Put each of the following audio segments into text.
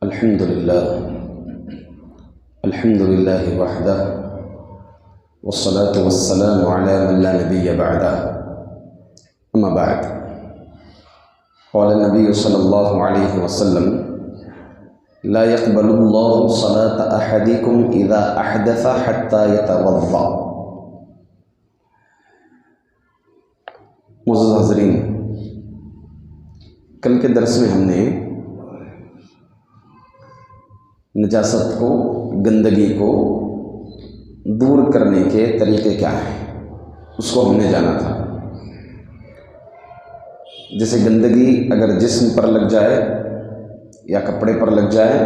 الحمد لله وحده والصلاة والسلام على من لا نبي بعده أما بعد قال النبي صلى الله عليه وسلم لا يقبل الله صلاة أحدكم إذا أحدث حتى يتوضأ۔ معزز حاضرین، کل کے درس میں ہم نے نجاست کو، گندگی کو دور کرنے کے طریقے کیا ہیں اس کو ہم نے جانا تھا۔ جیسے گندگی اگر جسم پر لگ جائے یا کپڑے پر لگ جائے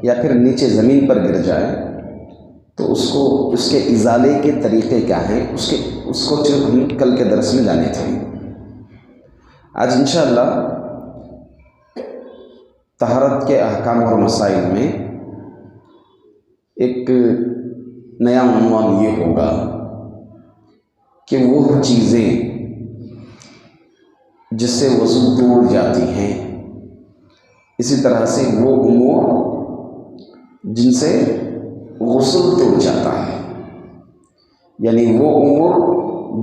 یا پھر نیچے زمین پر گر جائے تو اس کے ازالے کے طریقے کیا ہیں اس کو ہم کل کے درس میں جانے تھے۔ آج انشاءاللہ طہارت کے احکام اور مسائل میں ایک نیا عنوان یہ ہوگا کہ وہ چیزیں جس سے وضو ٹوٹ جاتی ہیں، اسی طرح سے وہ امور جن سے غسل ٹوٹ جاتا ہے، یعنی وہ امور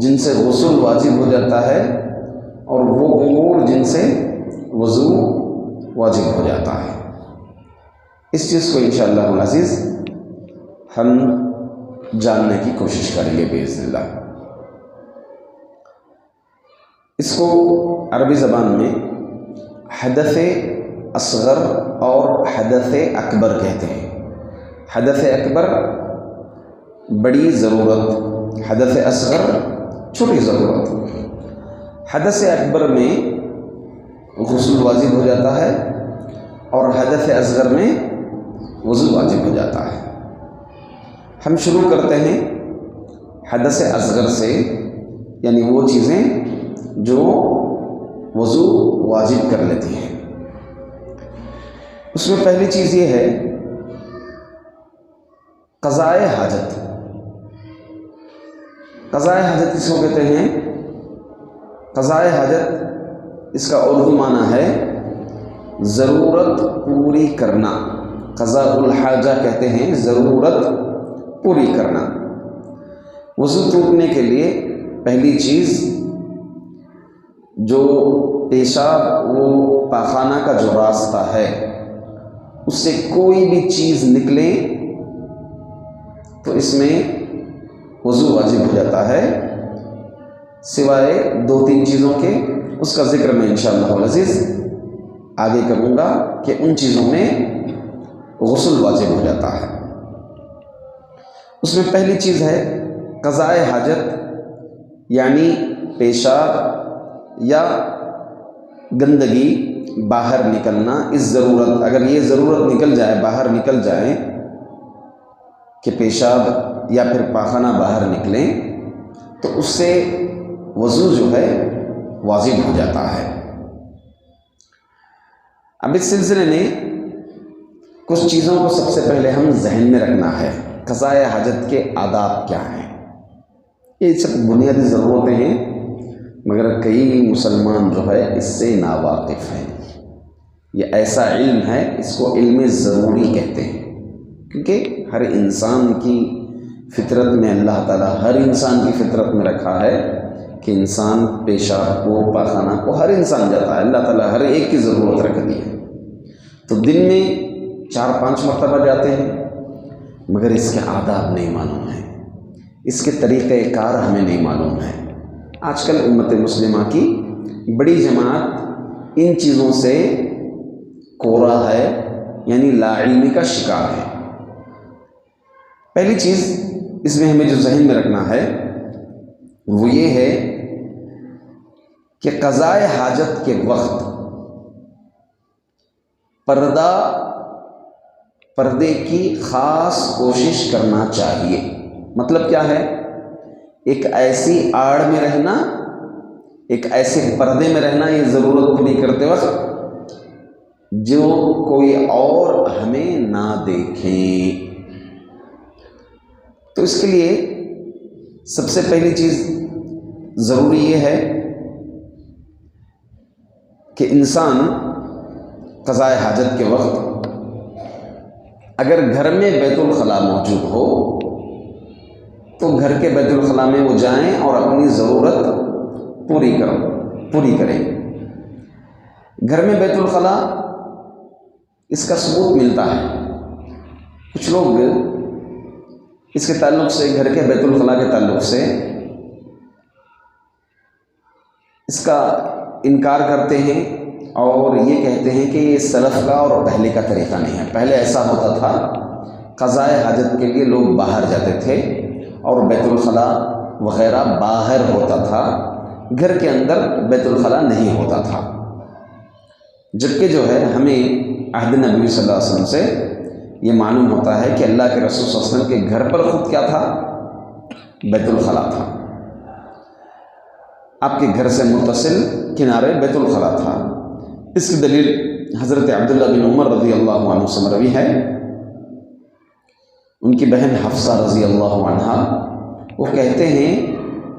جن سے غسل واجب ہو جاتا ہے اور وہ امور جن سے وضو واجب ہو جاتا ہے۔ اس چیز کو انشاءاللہ العزیز ہم جاننے کی کوشش کریں گے باذن اللہ۔ اس کو عربی زبان میں حدث اصغر اور حدث اکبر کہتے ہیں۔ حدث اکبر بڑی ضرورت، حدث اصغر چھوٹی ضرورت۔ حدث اکبر میں غسل واجب ہو جاتا ہے اور حدث اصغر میں وضو واجب ہو جاتا ہے۔ ہم شروع کرتے ہیں حدث اصغر سے، یعنی وہ چیزیں جو وضو واجب کر لیتی ہیں۔ اس میں پہلی چیز یہ ہے قضاء حاجت۔ قضاء حاجت کس کو کہتے ہیں؟ قضاء حاجت اس کا اردو معنی ہے ضرورت پوری کرنا۔ قضاء الحاجہ کہتے ہیں ضرورت پوری کرنا۔ وضو ٹوٹنے کے لیے پہلی چیز جو پیشاب و پاخانہ کا جو راستہ ہے اس سے کوئی بھی چیز نکلے تو اس میں وضو واجب ہو جاتا ہے، سوائے دو تین چیزوں کے۔ اس کا ذکر میں انشاءاللہ العزیز آگے کروں گا کہ ان چیزوں میں غسل واجب ہو جاتا ہے۔ اس میں پہلی چیز ہے قضاء حاجت، یعنی پیشاب یا گندگی باہر نکلنا۔ اس ضرورت، اگر یہ ضرورت نکل جائے، باہر نکل جائے کہ پیشاب یا پھر پاخانہ باہر نکلیں تو اس سے وضو جو ہے واجب ہو جاتا ہے۔ اب اس سلسلے میں کچھ چیزوں کو سب سے پہلے ہم ذہن میں رکھنا ہے۔ قضاء حاجت کے آداب کیا ہیں؟ یہ سب بنیادی ضرورتیں ہیں، مگر کئی مسلمان جو ہے اس سے ناواقف ہیں۔ یہ ایسا علم ہے، اس کو علم ضروری کہتے ہیں، کیونکہ ہر انسان کی فطرت میں اللہ تعالیٰ ہر انسان کی فطرت میں رکھا ہے کہ انسان پیشاب کو، پاخانہ کو ہر انسان جاتا ہے۔ اللہ تعالیٰ ہر ایک کی ضرورت رکھ دی ہے، تو دن میں 4-5 مرتبہ جاتے ہیں، مگر اس کے آداب نہیں معلوم ہیں، اس کے طریقہ کار ہمیں نہیں معلوم ہے۔ آج کل امت مسلمہ کی بڑی جماعت ان چیزوں سے کورا ہے، یعنی لا علمی کا شکار ہے۔ پہلی چیز اس میں ہمیں جو ذہن میں رکھنا ہے وہ یہ ہے کہ قضاء حاجت کے وقت پردے کی خاص کوشش کرنا چاہیے۔ مطلب کیا ہے؟ ایک ایسی آڑ میں رہنا، ایک ایسے پردے میں رہنا یہ ضرورت پوری کرتے وقت جو کوئی اور ہمیں نہ دیکھے۔ تو اس کے لیے سب سے پہلی چیز ضروری یہ ہے کہ انسان قضاء حاجت کے وقت اگر گھر میں بیت الخلاء موجود ہو تو گھر کے بیت الخلاء میں وہ جائیں اور اپنی ضرورت پوری کریں۔ گھر میں بیت الخلاء اس کا ثبوت ملتا ہے، کچھ لوگ اس کے تعلق سے، گھر کے بیت الخلاء کے تعلق سے اس کا انکار کرتے ہیں اور یہ کہتے ہیں کہ یہ سلف کا اور پہلے کا طریقہ نہیں ہے۔ پہلے ایسا ہوتا تھا، قضاء حاجت کے لیے لوگ باہر جاتے تھے اور بیت الخلاء وغیرہ باہر ہوتا تھا، گھر کے اندر بیت الخلاء نہیں ہوتا تھا۔ جبکہ جو ہے ہمیں عہد نبی صلی اللہ علیہ وسلم سے یہ معلوم ہوتا ہے کہ اللہ کے رسول صلی اللہ علیہ وسلم کے گھر پر خود کیا تھا؟ بیت الخلاء تھا۔ آپ کے گھر سے متصل کنارے بیت الخلاء تھا۔ اس کی دلیل حضرت عبداللہ بن عمر رضی اللہ عنہ سے مروی ہے، ان کی بہن حفصہ رضی اللہ عنہا وہ کہتے ہیں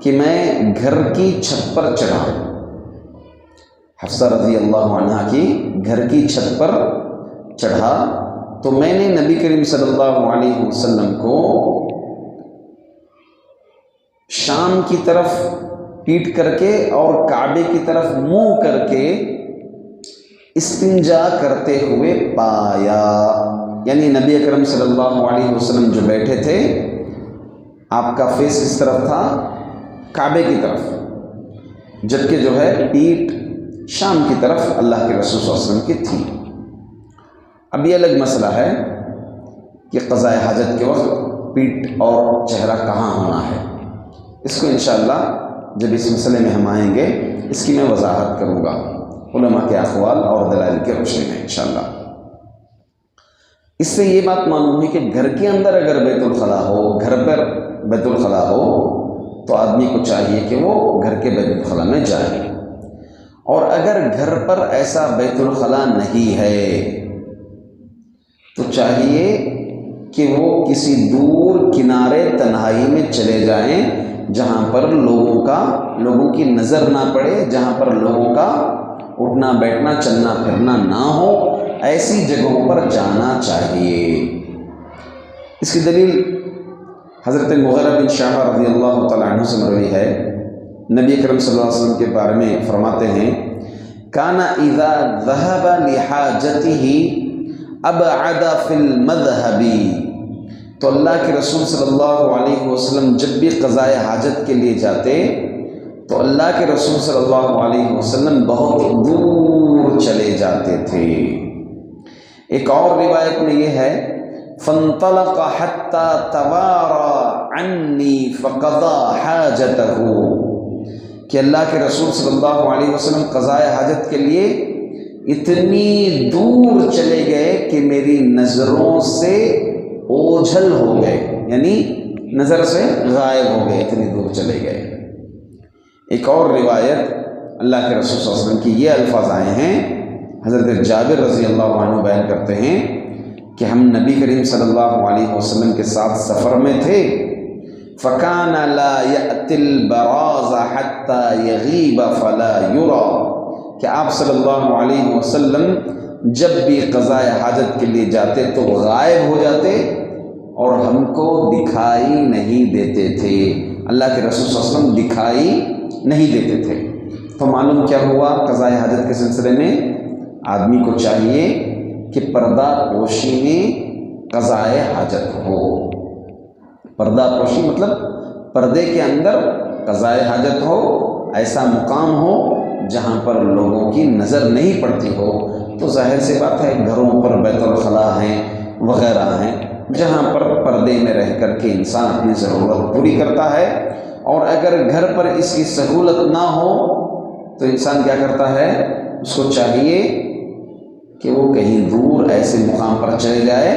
کہ میں گھر کی چھت پر چڑھا، حفصہ رضی اللہ عنہا کی گھر کی چھت پر چڑھا تو میں نے نبی کریم صلی اللہ علیہ وسلم کو شام کی طرف پیٹ کر کے اور کعبے کی طرف منہ کر کے استنجا کرتے ہوئے پایا۔ یعنی نبی اکرم صلی اللہ علیہ وسلم جو بیٹھے تھے، آپ کا فیس اس طرف تھا کعبے کی طرف، جبکہ جو ہے پیٹ شام کی طرف اللہ کے رسول صلی اللہ علیہ وسلم کی تھی۔ اب یہ الگ مسئلہ ہے کہ قضاء حاجت کے وقت پیٹ اور چہرہ کہاں ہونا ہے، اس کو انشاءاللہ جب اس مسئلے میں ہم آئیں گے اس کی میں وضاحت کروں گا علماء کے اقوال اور دلائل کے روشنی میں انشاءاللہ۔ اس سے یہ بات معلوم ہے کہ گھر کے اندر اگر بیت الخلاء ہو، گھر پر بیت الخلاء ہو تو آدمی کو چاہیے کہ وہ گھر کے بیت الخلاء میں جائے، اور اگر گھر پر ایسا بیت الخلاء نہیں ہے تو چاہیے کہ وہ کسی دور کنارے تنہائی میں چلے جائیں جہاں پر لوگوں کی نظر نہ پڑے، جہاں پر لوگوں کا اٹھنا بیٹھنا چلنا پھرنا نہ ہو، ایسی جگہوں پر جانا چاہیے۔ اس کی دلیل حضرت مغیرہ بن شعبہ رضی اللہ تعالیٰ عنہ سے مروی ہے، نبی اکرم صلی اللہ علیہ وسلم کے بارے میں فرماتے ہیں کان اذا ذهب لحاجته ابعد فی المذهب، تو اللہ کے رسول صلی اللہ علیہ وسلم جب بھی قضاء حاجت کے لیے جاتے تو اللہ کے رسول صلی اللہ علیہ وسلم بہت دور چلے جاتے تھے۔ ایک اور روایت میں یہ ہے فانطلق حتى توارى عني فقضى حاجته، کہ اللہ کے رسول صلی اللہ علیہ وسلم قضاء حاجت کے لیے اتنی دور چلے گئے کہ میری نظروں سے اوجھل ہو گئے، یعنی نظر سے غائب ہو گئے، اتنی دور چلے گئے۔ ایک اور روایت اللہ کے رسول صلی اللہ علیہ وسلم کی یہ الفاظ آئے ہیں، حضرت جابر رضی اللہ عنہ بیان کرتے ہیں کہ ہم نبی کریم صلی اللہ علیہ وسلم کے ساتھ سفر میں تھے، فَكَانَ لَا يَأْتِ الْبَرَازَ حَتَّى يَغِيبَ فَلَا يُرَى، کہ آپ صلی اللہ علیہ وسلم جب بھی قضاء حاجت کے لیے جاتے تو غائب ہو جاتے اور ہم کو دکھائی نہیں دیتے تھے، اللہ کے رسول صلی اللہ علیہ وسلم دکھائی نہیں دیتے تھے۔ تو معلوم کیا ہوا، قضاء حاجت کے سلسلے میں آدمی کو چاہیے کہ پردہ پوشی میں قضاء حاجت ہو۔ پردہ پوشی مطلب پردے کے اندر قضاء حاجت ہو، ایسا مقام ہو جہاں پر لوگوں کی نظر نہیں پڑتی ہو۔ تو ظاہر سی بات ہے گھروں پر بیت الخلاء ہیں وغیرہ ہیں جہاں پر پردے میں رہ کر کے انسان اپنی ضرورت پوری کرتا ہے، اور اگر گھر پر اس کی سہولت نہ ہو تو انسان کیا کرتا ہے، اس کو چاہیے کہ وہ کہیں دور ایسے مقام پر چلے جائے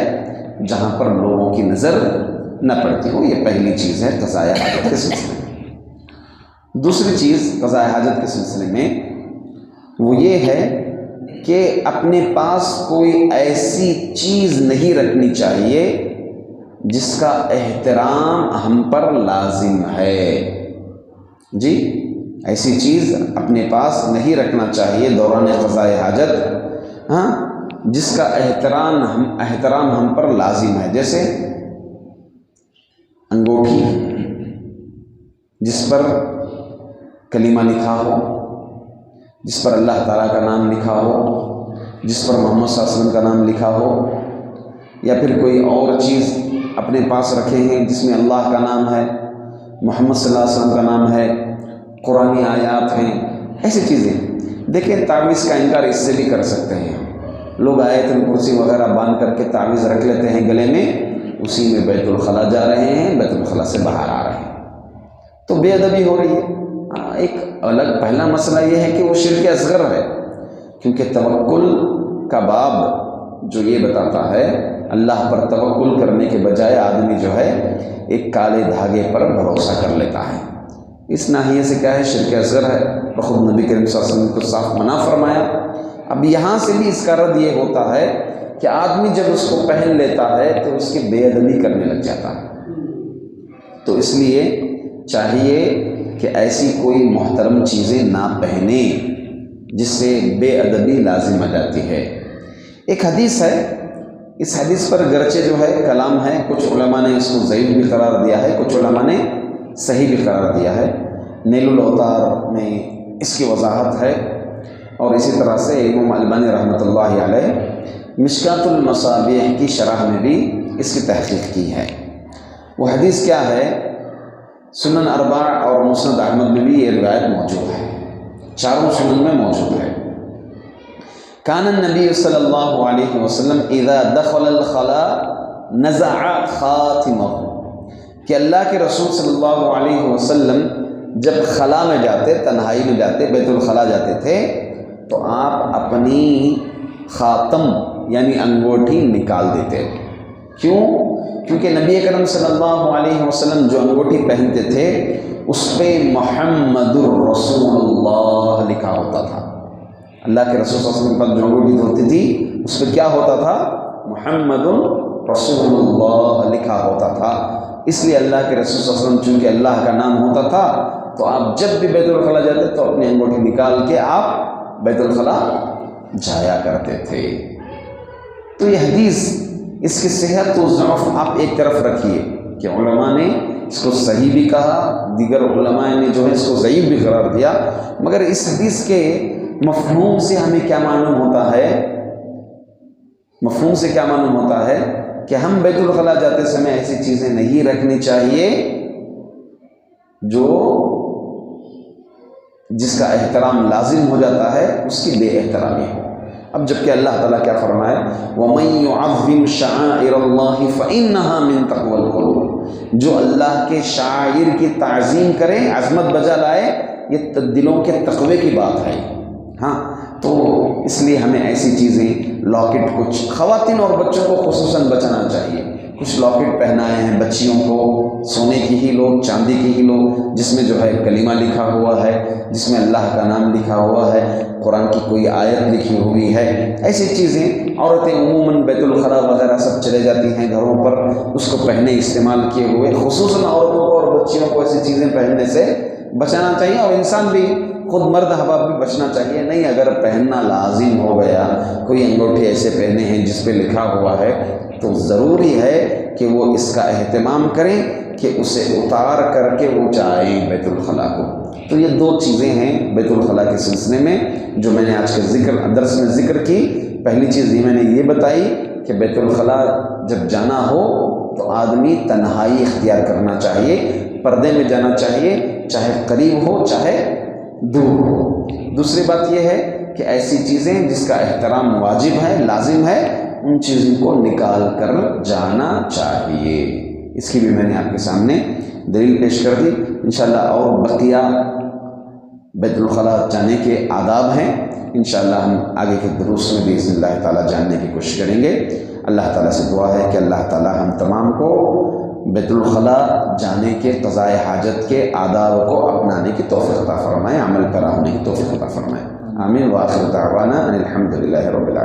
جہاں پر لوگوں کی نظر نہ پڑتی ہو۔ یہ پہلی چیز ہے قضاء حاجت کے سلسلے میں۔ دوسری چیز قضاء حاجت کے سلسلے میں وہ یہ ہے کہ اپنے پاس کوئی ایسی چیز نہیں رکھنی چاہیے جس کا احترام ہم پر لازم ہے۔ جی، ایسی چیز اپنے پاس نہیں رکھنا چاہیے دوران قضاء حاجت، ہاں، جس کا احترام ہم پر لازم ہے، جیسے انگوٹھی جس پر کلمہ لکھا ہو، جس پر اللہ تعالیٰ کا نام لکھا ہو، جس پر محمد صلی اللہ علیہ وسلم کا نام لکھا ہو، یا پھر کوئی اور چیز اپنے پاس رکھے ہیں جس میں اللہ کا نام ہے، محمد صلی اللہ علیہ وسلم کا نام ہے، قرآنی آیات ہیں، ایسی چیزیں۔ دیکھیں تعویذ کا انکار اس سے بھی کر سکتے ہیں، لوگ آیت الکرسی وغیرہ باندھ کر کے تعویذ رکھ لیتے ہیں گلے میں، اسی میں بیت الخلا جا رہے ہیں، بیت الخلا سے باہر آ رہے ہیں، تو بے ادبی ہو رہی ہے۔ ایک الگ پہلا مسئلہ یہ ہے کہ وہ شرک اصغر ہے، کیونکہ توکل کا باب جو یہ بتاتا ہے اللہ پر توکل کرنے کے بجائے آدمی جو ہے ایک کالے دھاگے پر بھروسہ کر لیتا ہے، اس ناحیے سے کیا ہے شرک اصغر ہے، اور خود نبی کریم صلی اللہ علیہ وسلم کو صاف منع فرمایا۔ اب یہاں سے بھی اس کا رد یہ ہوتا ہے کہ آدمی جب اس کو پہن لیتا ہے تو اس کی بے ادبی کرنے لگ جاتا ہے، تو اس لیے چاہیے کہ ایسی کوئی محترم چیزیں نہ پہنیں جس سے بے ادبی لازم آ جاتی ہے۔ ایک حدیث ہے، اس حدیث پر گرچہ جو ہے کلام ہے، کچھ علماء نے اس کو ضعیف بھی قرار دیا ہے، کچھ علماء نے صحیح بھی قرار دیا ہے۔ نیل الاوطار میں اس کی وضاحت ہے، اور اسی طرح سے امام البانی رحمۃ اللہ علیہ مشکات المصابیح کی شرح میں بھی اس کی تحقیق کی ہے۔ وہ حدیث کیا ہے؟ سنن اربع اور مسند احمد میں بھی یہ روایت موجود ہے، چاروں سنن میں موجود ہے۔ کان النبی صلی اللہ علیہ وسلم اذا دخل الخلاء نزع خاتمہ، کہ اللہ کے رسول صلی اللہ علیہ وسلم جب خلا میں جاتے، تنہائی میں جاتے، بیت الخلا جاتے تھے، تو آپ اپنی خاتم یعنی انگوٹھی نکال دیتے۔ کیوں؟ کیونکہ نبی کریم صلی اللہ علیہ وسلم جو انگوٹھی پہنتے تھے اس پہ محمد الرسول اللہ لکھا ہوتا تھا۔ اللہ کے رسول صلی اللہ علیہ وسلم پر جو انگوٹھی ہوتی تھی اس پہ کیا ہوتا تھا؟ محمد الرسول اللہ لکھا ہوتا تھا۔ اس لیے اللہ کے رسول صلی اللہ علیہ وسلم چونکہ اللہ کا نام ہوتا تھا، تو آپ جب بھی بیت الخلا جاتے تو اپنی انگوٹھی نکال کے آپ بیت الخلا جایا کرتے تھے۔ تو یہ حدیث، اس کی صحت و ضعف آپ ایک طرف رکھیے کہ علماء نے اس کو صحیح بھی کہا، دیگر علماء نے جو ہے اس کو ضعیف بھی قرار دیا، مگر اس حدیث کے مفہوم سے ہمیں کیا معلوم ہوتا ہے؟ مفہوم سے کیا معلوم ہوتا ہے کہ ہم بیت الخلا جاتے سمے ایسی چیزیں نہیں رکھنی چاہیے جس کا احترام لازم ہو جاتا ہے، اس کی بے احترامی ہو۔ اب جبکہ اللہ تعالیٰ کیا فرمائے؟ وَمَن يُعَظِّمْ شَعَائِرَ اللَّهِ فَإِنَّهَا مِن تَقْوَى الْقُلُوبِ، جو اللہ کے شاعر کی تعظیم کرے، عظمت بجا لائے، یہ دلوں کے تقوی کی بات ہے۔ ہاں، تو اس لیے ہمیں ایسی چیزیں، لاکٹ، کچھ خواتین اور بچوں کو خصوصاً بچانا چاہیے۔ کچھ لاکٹ پہنائے ہیں بچیوں کو، سونے کی ہی لو، چاندی کی ہی لو، جس میں جو ہے کلمہ لکھا ہوا ہے، جس میں اللہ کا نام لکھا ہوا ہے، قرآن کی کوئی آیت لکھی ہوئی ہے، ایسی چیزیں عورتیں عموماً بیت الخلا وغیرہ سب چلے جاتی ہیں گھروں پر، اس کو پہنے استعمال کیے ہوئے، خصوصاً عورتوں کو اور بچیوں کو ایسی چیزیں پہننے سے بچانا چاہیے، اور انسان بھی خود مرد حباب بھی بچنا چاہیے۔ نہیں، اگر پہننا لازم ہو گیا، کوئی انگوٹھی ایسے پہنے ہیں جس پہ لکھا ہوا ہے، تو ضروری ہے کہ وہ اس کا اہتمام کریں کہ اسے اتار کر کے وہ جائیں بیت الخلا کو۔ تو یہ دو چیزیں ہیں بیت الخلا کے سلسلے میں جو میں نے آج کے درس میں ذکر کی۔ پہلی چیز یہ میں نے یہ بتائی کہ بیت الخلا جب جانا ہو تو آدمی تنہائی اختیار کرنا چاہیے، پردے میں جانا چاہیے، چاہے قریب ہو چاہے دور ہو۔ دوسری بات یہ ہے کہ ایسی چیزیں جس کا احترام واجب ہے، لازم ہے، ان چیزوں کو نکال کر جانا چاہیے۔ اس کی بھی میں نے آپ کے سامنے دلیل پیش کر دی۔ انشاءاللہ اور بقیہ بیت الخلا جانے کے آداب ہیں، انشاءاللہ ہم آگے کے دروس میں بھی بإذن اللہ تعالیٰ جاننے کی کوشش کریں گے۔ اللہ تعالیٰ سے دعا ہے کہ اللہ تعالیٰ ہم تمام کو بیت الخلا جانے کے قضائے حاجت کے آداب کو اپنانے کی توفیق عطا فرمائے، عمل کرا ہونے کی توفیق عطا فرمائے۔ آمین۔ وآخر دعوانا ان الحمد للہ رب العالمین۔